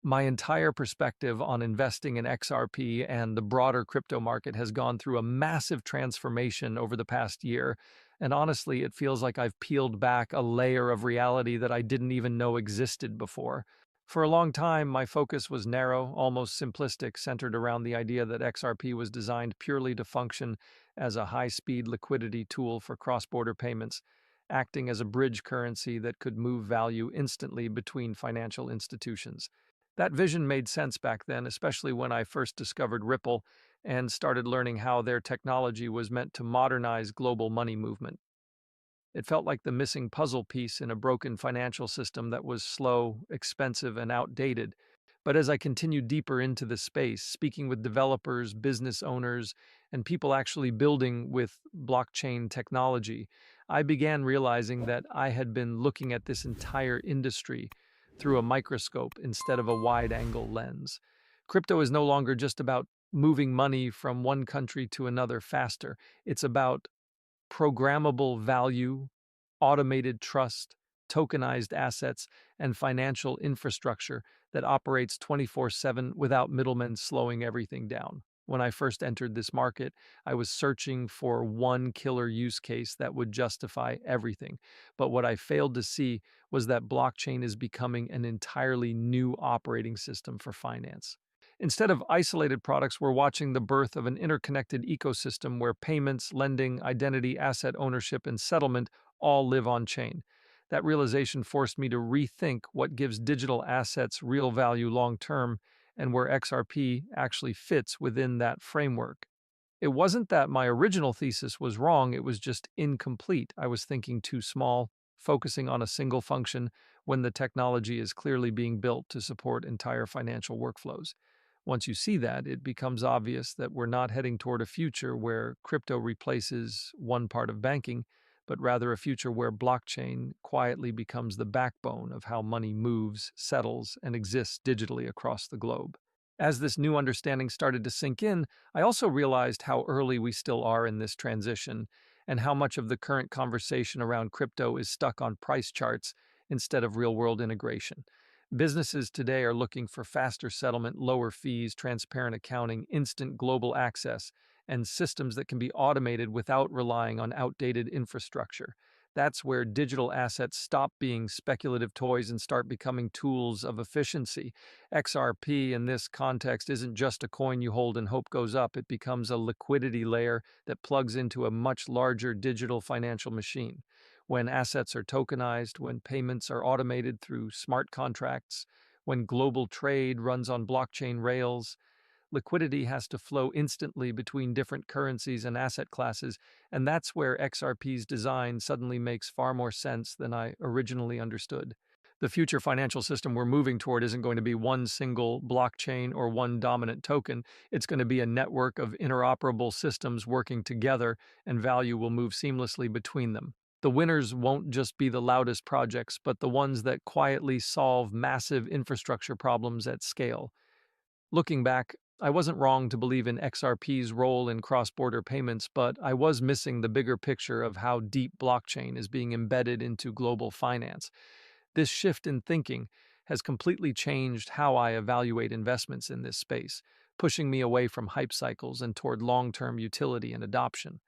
My entire perspective on investing in XRP and the broader crypto market has gone through a massive transformation over the past year, and honestly, it feels like I've peeled back a layer of reality that I didn't even know existed before. For a long time, my focus was narrow, almost simplistic, centered around the idea that XRP was designed purely to function as a high speed liquidity tool for cross border payments, acting as a bridge currency that could move value instantly between financial institutions. That vision made sense back then, especially when I first discovered Ripple and started learning how their technology was meant to modernize global money movement. It felt like the missing puzzle piece in a broken financial system that was slow, expensive, and outdated. But as I continued deeper into the space, speaking with developers, business owners, and people actually building with blockchain technology, I began realizing that I had been looking at this entire industry through a microscope instead of a wide angle lens. Crypto is no longer just about moving money from one country to another faster. It's about programmable value, automated trust, tokenized assets, and financial infrastructure that operates 24/7 without middlemen slowing everything down. When I first entered this market, I was searching for one killer use case that would justify everything. But what I failed to see was that blockchain is becoming an entirely new operating system for finance. Instead of isolated products, we're watching the birth of an interconnected ecosystem where payments, lending, identity, asset ownership, and settlement all live on chain. That realization forced me to rethink what gives digital assets real value long term and where XRP actually fits within that framework. It wasn't that my original thesis was wrong, it was just incomplete. I was thinking too small, focusing on a single function when the technology is clearly being built to support entire financial workflows. Once you see that, it becomes obvious that we're not heading toward a future where crypto replaces one part of banking, but rather a future where blockchain quietly becomes the backbone of how money moves, settles, and exists digitally across the globe. As this new understanding started to sink in, I also realized how early we still are in this transition and how much of the current conversation around crypto is stuck on price charts instead of real world integration. Businesses today are looking for faster settlement, lower fees, transparent accounting, instant global access, and systems that can be automated without relying on outdated infrastructure. That's where digital assets stop being speculative toys and start becoming tools of efficiency. XRP in this context isn't just a coin you hold and hope goes up, it becomes a liquidity layer that plugs into a much larger digital financial machine. When assets are tokenized, when payments are automated through smart contracts, when global trade runs on blockchain rails, liquidity has to flow instantly between different currencies and asset classes, and that's where XRP's design suddenly makes far more sense than I originally understood. The future financial system we're moving toward isn't going to be one single blockchain or one dominant token. It's going to be a network of interoperable systems working together, and value will move seamlessly between them. The winners won't just be the loudest projects, but the ones that quietly solve massive infrastructure problems at scale. Looking back, I wasn't wrong to believe in XRP's role in cross border payments, but I was missing the bigger picture of how deep blockchain is being embedded into global finance. This shift in thinking has completely changed how I evaluate investments in this space, pushing me away from hype cycles and toward long term utility and adoption.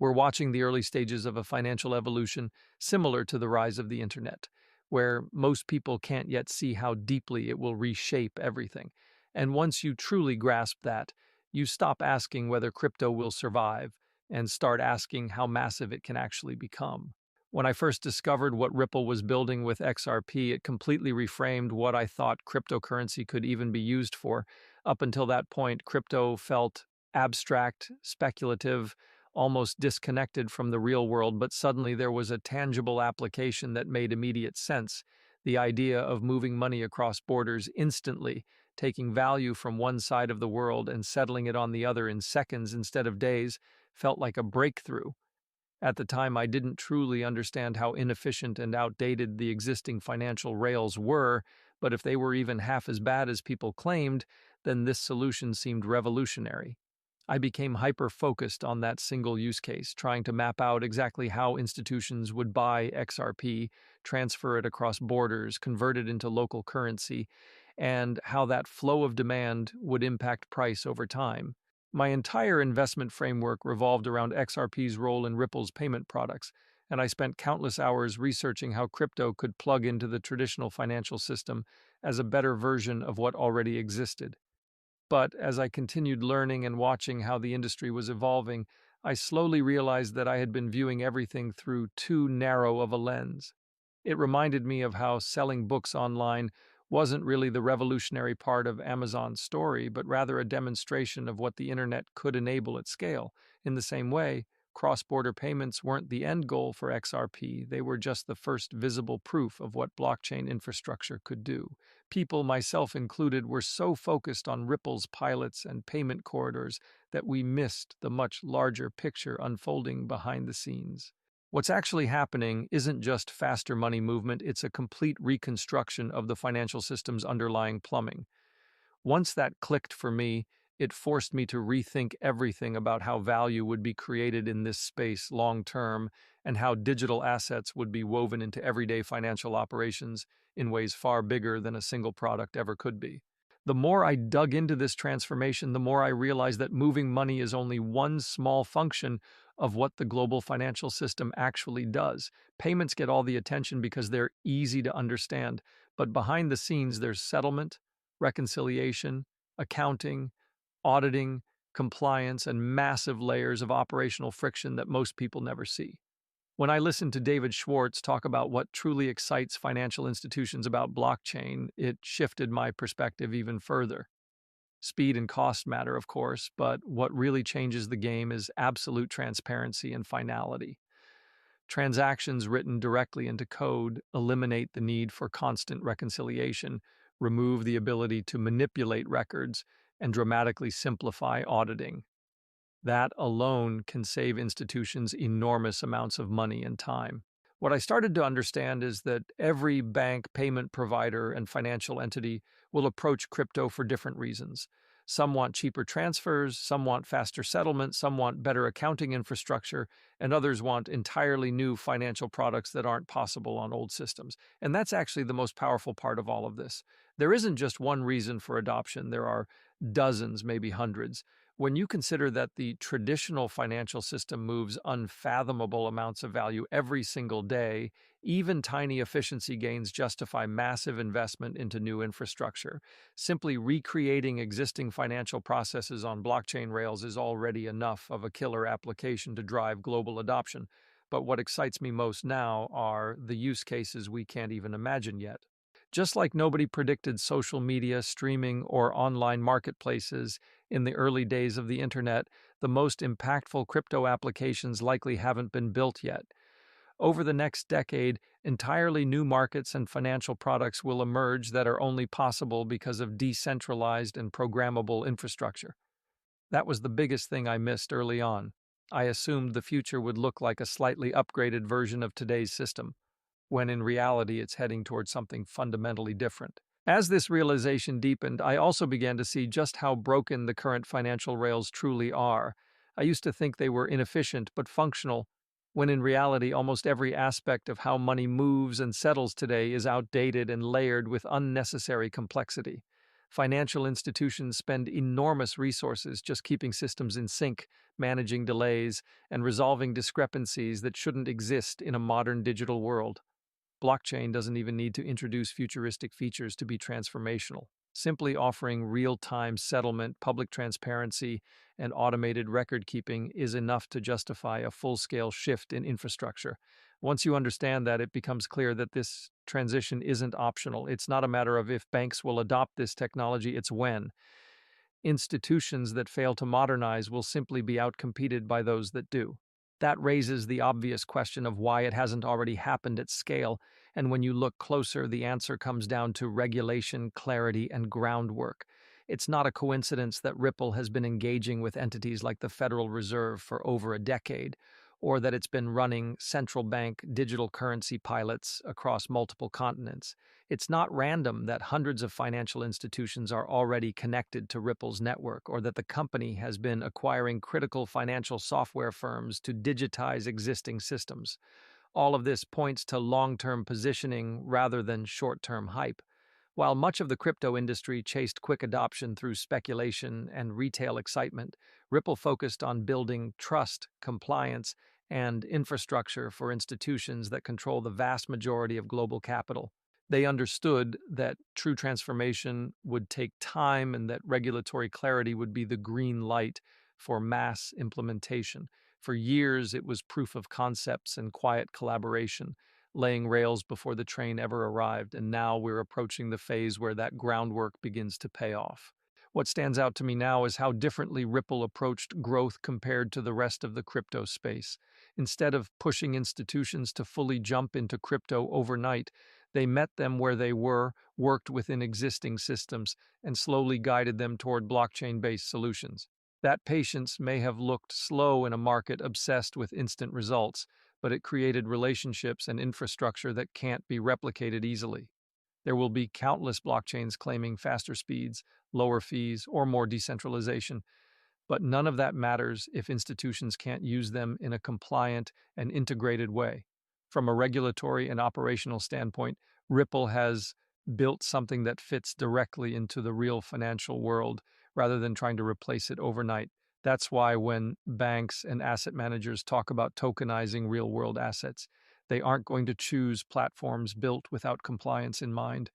We're watching the early stages of a financial evolution similar to the rise of the internet, where most people can't yet see how deeply it will reshape everything. And once you truly grasp that, you stop asking whether crypto will survive and start asking how massive it can actually become. When I first discovered what Ripple was building with XRP, it completely reframed what I thought cryptocurrency could even be used for. Up until that point, crypto felt abstract, speculative, almost disconnected from the real world, but suddenly there was a tangible application that made immediate sense. The idea of moving money across borders instantly, taking value from one side of the world and settling it on the other in seconds instead of days, felt like a breakthrough. At the time, I didn't truly understand how inefficient and outdated the existing financial rails were, but if they were even half as bad as people claimed, then this solution seemed revolutionary. I became hyper-focused on that single use case, trying to map out exactly how institutions would buy XRP, transfer it across borders, convert it into local currency, and how that flow of demand would impact price over time. My entire investment framework revolved around XRP's role in Ripple's payment products, and I spent countless hours researching how crypto could plug into the traditional financial system as a better version of what already existed. But as I continued learning and watching how the industry was evolving, I slowly realized that I had been viewing everything through too narrow of a lens. It reminded me of how selling books online wasn't really the revolutionary part of Amazon's story, but rather a demonstration of what the internet could enable at scale. In the same way, cross border payments weren't the end goal for XRP, they were just the first visible proof of what blockchain infrastructure could do. People, myself included, were so focused on Ripple's pilots and payment corridors that we missed the much larger picture unfolding behind the scenes. What's actually happening isn't just faster money movement, it's a complete reconstruction of the financial system's underlying plumbing. Once that clicked for me, it forced me to rethink everything about how value would be created in this space long term and how digital assets would be woven into everyday financial operations in ways far bigger than a single product ever could be. The more I dug into this transformation, the more I realized that moving money is only one small function of what the global financial system actually does. Payments get all the attention because they're easy to understand, but behind the scenes, there's settlement, reconciliation, accounting, auditing, compliance, and massive layers of operational friction that most people never see. When I listened to David Schwartz talk about what truly excites financial institutions about blockchain, it shifted my perspective even further. Speed and cost matter, of course, but what really changes the game is absolute transparency and finality. Transactions written directly into code eliminate the need for constant reconciliation, remove the ability to manipulate records, and dramatically simplify auditing. That alone can save institutions enormous amounts of money and time. What I started to understand is that every bank, payment provider, and financial entity will approach crypto for different reasons. Some want cheaper transfers, some want faster settlement, some want better accounting infrastructure, and others want entirely new financial products that aren't possible on old systems. And that's actually the most powerful part of all of this. There isn't just one reason for adoption, there are dozens, maybe hundreds. When you consider that the traditional financial system moves unfathomable amounts of value every single day, even tiny efficiency gains justify massive investment into new infrastructure. Simply recreating existing financial processes on blockchain rails is already enough of a killer application to drive global adoption. But what excites me most now are the use cases we can't even imagine yet. Just like nobody predicted social media, streaming, or online marketplaces in the early days of the internet, the most impactful crypto applications likely haven't been built yet. Over the next decade, entirely new markets and financial products will emerge that are only possible because of decentralized and programmable infrastructure. That was the biggest thing I missed early on. I assumed the future would look like a slightly upgraded version of today's system, when in reality it's heading towards something fundamentally different. As this realization deepened, I also began to see just how broken the current financial rails truly are. I used to think they were inefficient but functional, when in reality almost every aspect of how money moves and settles today is outdated and layered with unnecessary complexity. Financial institutions spend enormous resources just keeping systems in sync, managing delays, and resolving discrepancies that shouldn't exist in a modern digital world. Blockchain doesn't even need to introduce futuristic features to be transformational. Simply offering real-time settlement, public transparency, and automated record keeping is enough to justify a full-scale shift in infrastructure. Once you understand that, it becomes clear that this transition isn't optional. It's not a matter of if banks will adopt this technology, it's when. Institutions that fail to modernize will simply be outcompeted by those that do. That raises the obvious question of why it hasn't already happened at scale, and when you look closer, the answer comes down to regulation, clarity, and groundwork. It's not a coincidence that Ripple has been engaging with entities like the Federal Reserve for over a decade, or that it's been running central bank digital currency pilots across multiple continents. It's not random that hundreds of financial institutions are already connected to Ripple's network, or that the company has been acquiring critical financial software firms to digitize existing systems. All of this points to long-term positioning rather than short-term hype. While much of the crypto industry chased quick adoption through speculation and retail excitement, Ripple focused on building trust, compliance, and infrastructure for institutions that control the vast majority of global capital. They understood that true transformation would take time and that regulatory clarity would be the green light for mass implementation. For years, it was proof of concepts and quiet collaboration, laying rails before the train ever arrived, and now we're approaching the phase where that groundwork begins to pay off. What stands out to me now is how differently Ripple approached growth compared to the rest of the crypto space. Instead of pushing institutions to fully jump into crypto overnight, they met them where they were, worked within existing systems, and slowly guided them toward blockchain based solutions. That patience may have looked slow in a market obsessed with instant results, but it created relationships and infrastructure that can't be replicated easily. There will be countless blockchains claiming faster speeds, lower fees, or more decentralization, but none of that matters if institutions can't use them in a compliant and integrated way. From a regulatory and operational standpoint, Ripple has built something that fits directly into the real financial world rather than trying to replace it overnight. That's why when banks and asset managers talk about tokenizing real world assets, they aren't going to choose platforms built without compliance in mind.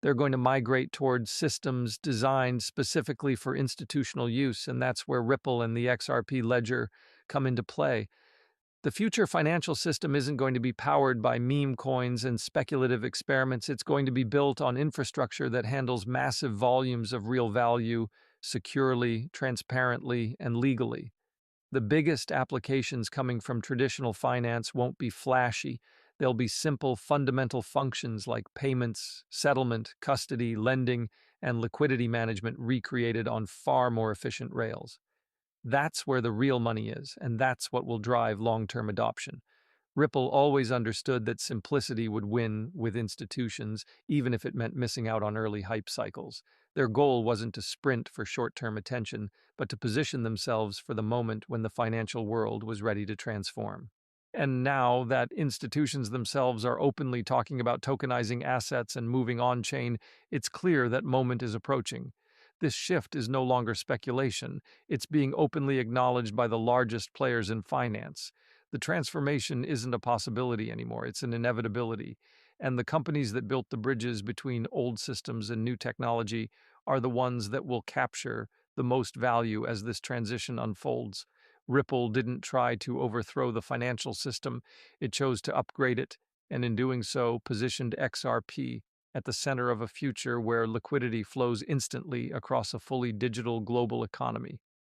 They're going to migrate towards systems designed specifically for institutional use, and that's where Ripple and the XRP ledger come into play. The future financial system isn't going to be powered by meme coins and speculative experiments. It's going to be built on infrastructure that handles massive volumes of real value securely, transparently, and legally. The biggest applications coming from traditional finance won't be flashy. They'll be simple, fundamental functions like payments, settlement, custody, lending, and liquidity management recreated on far more efficient rails. That's where the real money is, and that's what will drive long-term adoption. Ripple always understood that simplicity would win with institutions, even if it meant missing out on early hype cycles. Their goal wasn't to sprint for short-term attention, but to position themselves for the moment when the financial world was ready to transform. And now that institutions themselves are openly talking about tokenizing assets and moving on-chain, it's clear that moment is approaching. This shift is no longer speculation. It's being openly acknowledged by the largest players in finance. The transformation isn't a possibility anymore, it's an inevitability. And the companies that built the bridges between old systems and new technology are the ones that will capture the most value as this transition unfolds. Ripple didn't try to overthrow the financial system, it chose to upgrade it, and in doing so, positioned XRP at the center of a future where liquidity flows instantly across a fully digital global economy.